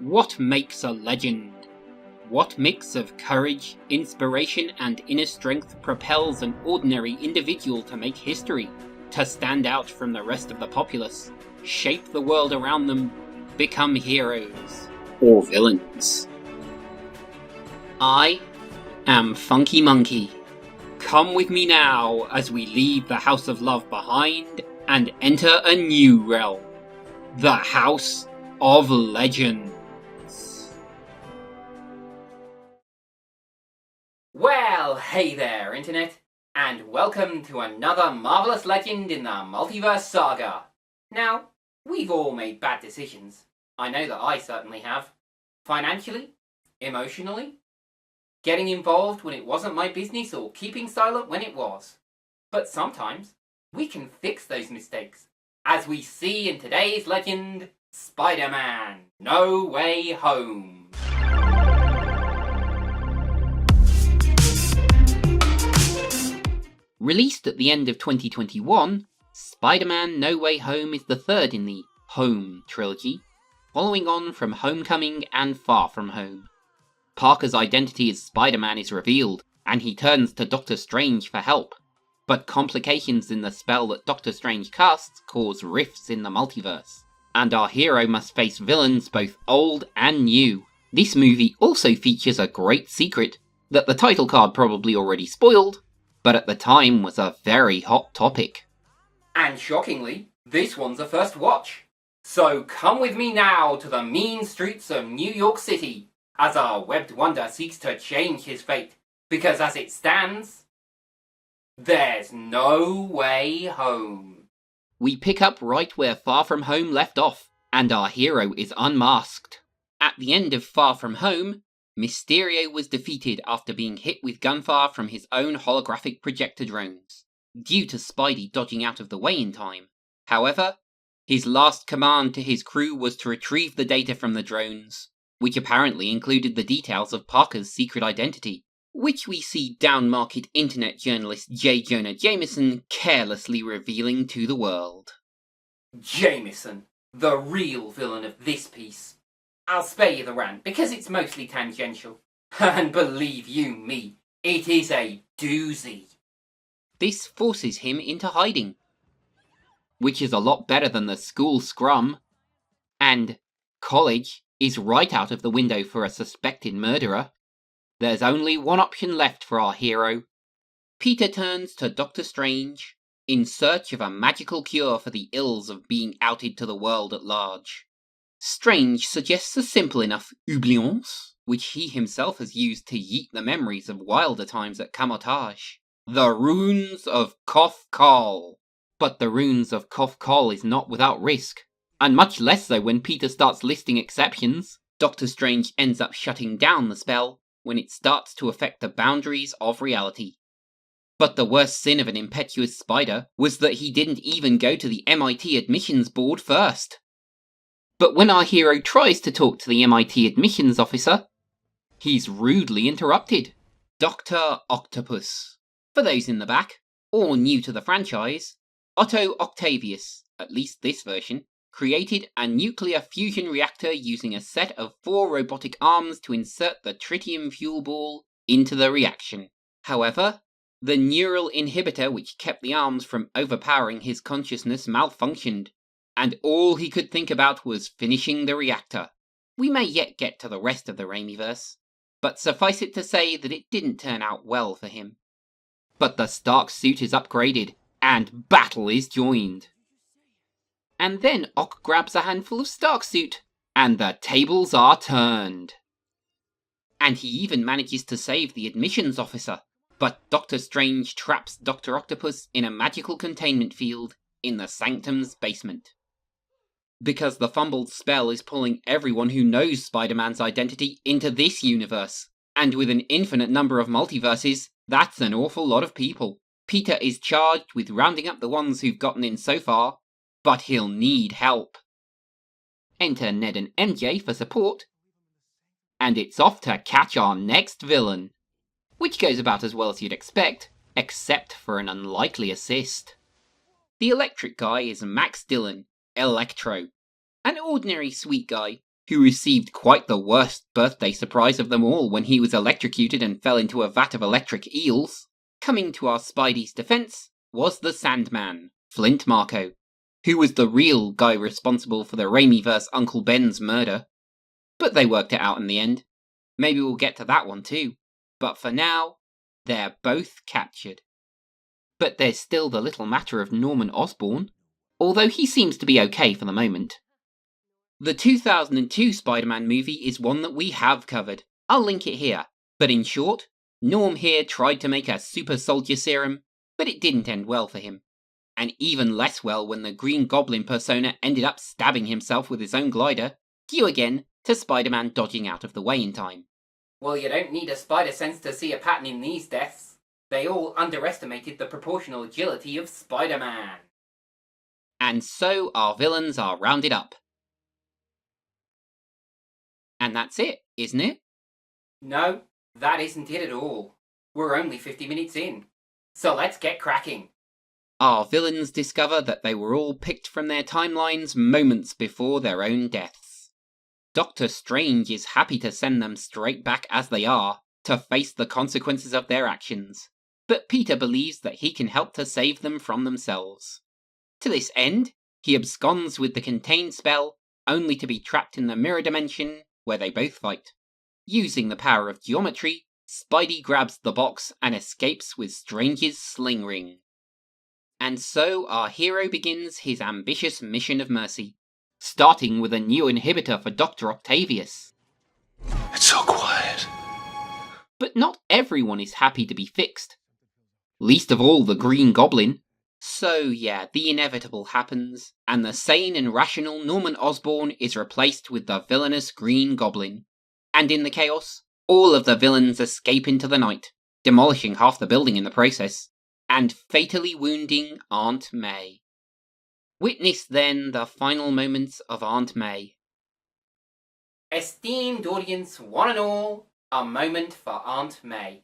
What makes a legend? What mix of courage, inspiration, and inner strength propels an ordinary individual to make history, to stand out from the rest of the populace, shape the world around them, become heroes or villains? I am Funky Monkey. Come with me now as we leave the House of Love behind and enter a new realm, the House of Legends. Well, hey there, Internet, and welcome to another marvelous legend in the multiverse saga. Now, we've all made bad decisions. I know that I certainly have. Financially, emotionally, getting involved when it wasn't my business or keeping silent when it was. But sometimes, we can fix those mistakes, as we see in today's legend, Spider-Man: No Way Home. Released at the end of 2021, Spider-Man: No Way Home is the third in the Home trilogy, following on from Homecoming and Far From Home. Parker's identity as Spider-Man is revealed, and he turns to Doctor Strange for help, but complications in the spell that Doctor Strange casts cause rifts in the multiverse, and our hero must face villains both old and new. This movie also features a great secret that the title card probably already spoiled, but at the time was a very hot topic. And shockingly, this one's a first watch. So come with me now to the mean streets of New York City, as our webbed wonder seeks to change his fate, because as it stands, there's no way home. We pick up right where Far From Home left off, and our hero is unmasked. At the end of Far From Home, Mysterio was defeated after being hit with gunfire from his own holographic projector drones, due to Spidey dodging out of the way in time. However, his last command to his crew was to retrieve the data from the drones, which apparently included the details of Parker's secret identity, which we see down-market internet journalist J. Jonah Jameson carelessly revealing to the world. Jameson, the real villain of this piece. I'll spare you the rant, because it's mostly tangential. And believe you me, it is a doozy. This forces him into hiding, which is a lot better than the school scrum. And college is right out of the window for a suspected murderer. There's only one option left for our hero. Peter turns to Doctor Strange in search of a magical cure for the ills of being outed to the world at large. Strange suggests a simple enough oubliance, which he himself has used to yeet the memories of wilder times at Camotage. The Runes of Kof-Kal. But the Runes of Kof-Kal is not without risk, and much less so when Peter starts listing exceptions. Doctor Strange ends up shutting down the spell when it starts to affect the boundaries of reality. But the worst sin of an impetuous spider was that he didn't even go to the MIT admissions board first. But when our hero tries to talk to the MIT admissions officer, he's rudely interrupted. Dr. Octopus. For those in the back, or new to the franchise, Otto Octavius, at least this version, created a nuclear fusion reactor using a set of 4 robotic arms to insert the tritium fuel ball into the reaction. However, the neural inhibitor which kept the arms from overpowering his consciousness malfunctioned, and all he could think about was finishing the reactor. We may yet get to the rest of the Raimiverse, but suffice it to say that it didn't turn out well for him. But the Stark suit is upgraded, and battle is joined. And then Ock grabs a handful of Stark suit, and the tables are turned. And he even manages to save the admissions officer, but Doctor Strange traps Dr. Octopus in a magical containment field in the Sanctum's basement. Because the fumbled spell is pulling everyone who knows Spider-Man's identity into this universe, and with an infinite number of multiverses, that's an awful lot of people. Peter is charged with rounding up the ones who've gotten in so far, but he'll need help. Enter Ned and MJ for support, and it's off to catch our next villain. Which goes about as well as you'd expect, except for an unlikely assist. The electric guy is Max Dillon, Electro, an ordinary sweet guy who received quite the worst birthday surprise of them all when he was electrocuted and fell into a vat of electric eels. Coming to our Spidey's defense was the Sandman, Flint Marko, who was the real guy responsible for the Raimiverse Uncle Ben's murder. But they worked it out in the end. Maybe we'll get to that one too. But for now, they're both captured. But there's still the little matter of Norman Osborn, although he seems to be okay for the moment. The 2002 Spider-Man movie is one that we have covered. I'll link it here. But in short, Norm here tried to make a super soldier serum, but it didn't end well for him. And even less well when the Green Goblin persona ended up stabbing himself with his own glider, due again to Spider-Man dodging out of the way in time. Well, you don't need a spider sense to see a pattern in these deaths. They all underestimated the proportional agility of Spider-Man. And so our villains are rounded up. And that's it, isn't it? No, that isn't it at all. We're only 50 minutes in. So let's get cracking. Our villains discover that they were all picked from their timelines moments before their own deaths. Doctor Strange is happy to send them straight back as they are, to face the consequences of their actions. But Peter believes that he can help to save them from themselves. To this end, he absconds with the contained spell, only to be trapped in the mirror dimension where they both fight. Using the power of geometry, Spidey grabs the box and escapes with Strange's sling ring. And so our hero begins his ambitious mission of mercy, starting with a new inhibitor for Dr. Octavius. It's so quiet. But not everyone is happy to be fixed. Least of all the Green Goblin. So yeah, the inevitable happens, and the sane and rational Norman Osborn is replaced with the villainous Green Goblin. And in the chaos, all of the villains escape into the night, demolishing half the building in the process, and fatally wounding Aunt May. Witness then the final moments of Aunt May. Esteemed audience, one and all, a moment for Aunt May.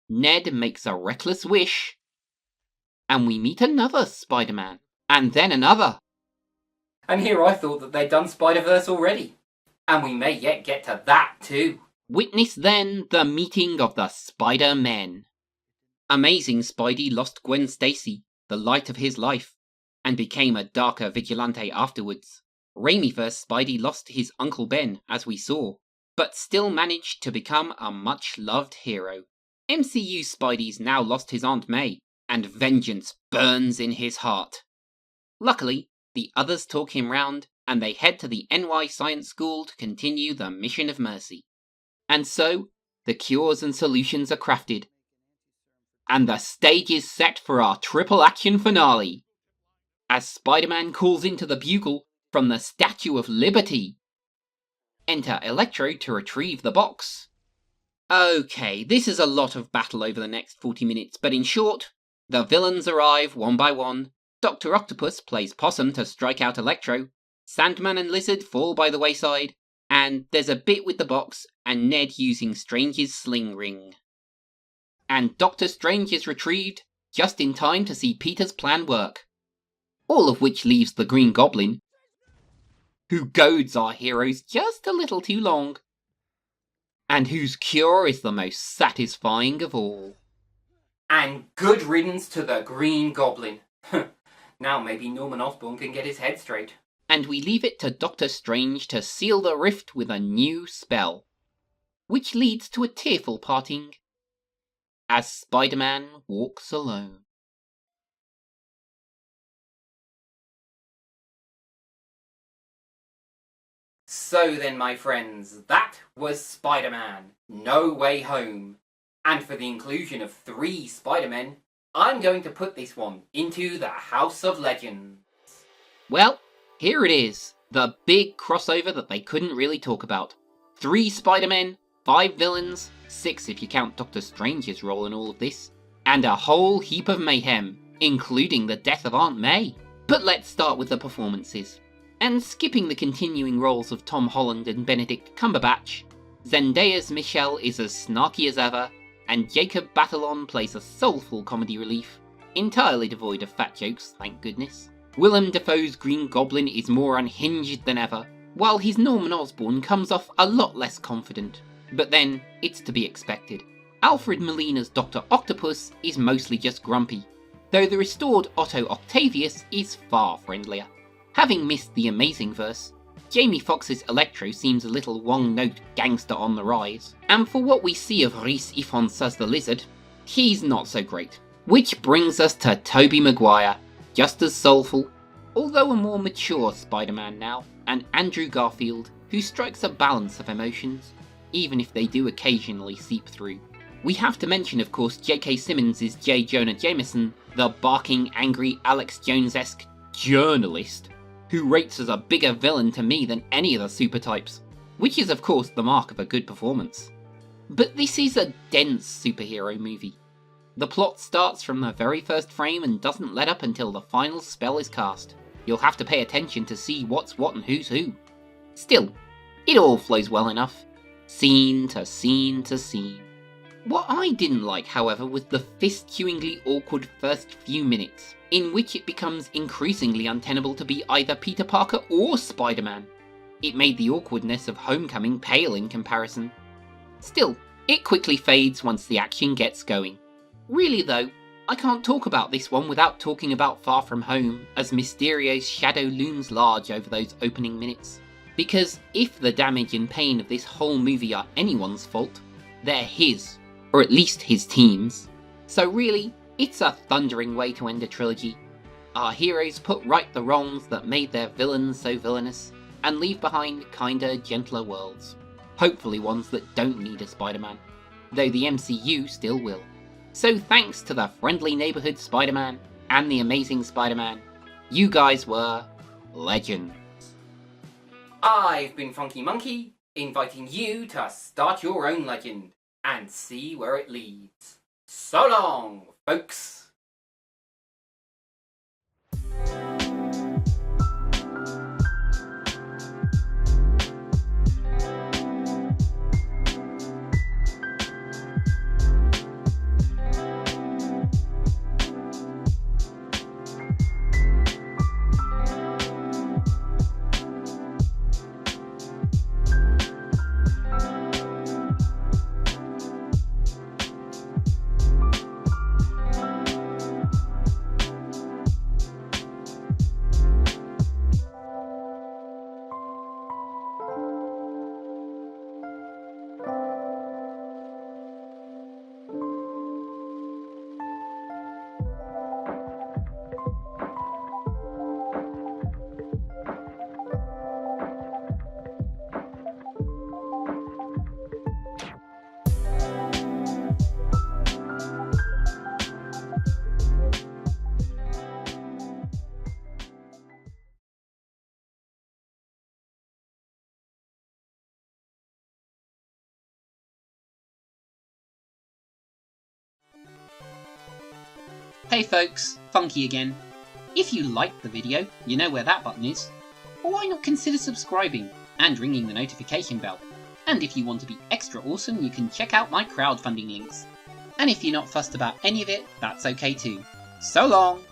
Ned makes a reckless wish, and we meet another Spider-Man, and then another. And here I thought that they'd done Spider-Verse already. And we may yet get to that too. Witness then the meeting of the Spider-Men. Amazing Spidey lost Gwen Stacy, the light of his life, and became a darker vigilante afterwards. Raimiverse Spidey lost his Uncle Ben, as we saw, but still managed to become a much-loved hero. MCU Spidey's now lost his Aunt May, and vengeance burns in his heart. Luckily, the others talk him round, and they head to the NY Science School to continue the mission of mercy. And so, the cures and solutions are crafted. And the stage is set for our triple action finale, as Spider-Man calls into the bugle from the Statue of Liberty. Enter Electro to retrieve the box. Okay, this is a lot of battle over the next 40 minutes, but in short, the villains arrive one by one, Dr. Octopus plays Possum to strike out Electro, Sandman and Lizard fall by the wayside, and there's a bit with the box and Ned using Strange's sling ring. And Doctor Strange is retrieved just in time to see Peter's plan work. All of which leaves the Green Goblin, who goads our heroes just a little too long, and whose cure is the most satisfying of all. And good riddance to the Green Goblin. Now maybe Norman Osborn can get his head straight. And we leave it to Doctor Strange to seal the rift with a new spell, which leads to a tearful parting as Spider-Man walks alone. So then, my friends, that was Spider-Man, No Way Home. And for the inclusion of 3 Spider-Men, I'm going to put this one into the House of Legends. Well, here it is. The big crossover that they couldn't really talk about. 3 Spider-Men, 5 villains, 6 if you count Doctor Strange's role in all of this, and a whole heap of mayhem, including the death of Aunt May. But let's start with the performances. And skipping the continuing roles of Tom Holland and Benedict Cumberbatch, Zendaya's Michelle is as snarky as ever, and Jacob Batalon plays a soulful comedy relief, entirely devoid of fat jokes, thank goodness. Willem Dafoe's Green Goblin is more unhinged than ever, while his Norman Osborn comes off a lot less confident. But then, it's to be expected. Alfred Molina's Dr. Octopus is mostly just grumpy, though the restored Otto Octavius is far friendlier. Having missed the Amazing Verse, Jamie Foxx's Electro seems a little one-note gangster on the rise, and for what we see of Rhys Ifans as the Lizard, he's not so great. Which brings us to Tobey Maguire, just as soulful, although a more mature Spider-Man now, and Andrew Garfield, who strikes a balance of emotions, even if they do occasionally seep through. We have to mention, of course, J.K. Simmons' J. Jonah Jameson, the barking, angry, Alex Jones-esque journalist, who rates as a bigger villain to me than any of the super types, which is of course the mark of a good performance. But this is a dense superhero movie. The plot starts from the very first frame and doesn't let up until the final spell is cast. You'll have to pay attention to see what's what and who's who. Still, it all flows well enough. Scene to scene to scene. What I didn't like, however, was the fist-chewingly awkward first few minutes, in which it becomes increasingly untenable to be either Peter Parker or Spider-Man. It made the awkwardness of Homecoming pale in comparison. Still, it quickly fades once the action gets going. Really though, I can't talk about this one without talking about Far From Home, as Mysterio's shadow looms large over those opening minutes. Because if the damage and pain of this whole movie are anyone's fault, they're his. Or at least his team's. So really, it's a thundering way to end a trilogy. Our heroes put right the wrongs that made their villains so villainous, and leave behind kinder, gentler worlds. Hopefully ones that don't need a Spider-Man, though the MCU still will. So thanks to the Friendly Neighborhood Spider-Man and the Amazing Spider-Man, you guys were legends. I've been Funky Monkey, inviting you to start your own legend and see where it leads. So long, folks! Hey folks, Funky again. If you liked the video, you know where that button is. Why not consider subscribing and ringing the notification bell? And if you want to be extra awesome, you can check out my crowdfunding links. And if you're not fussed about any of it, that's okay too. So long!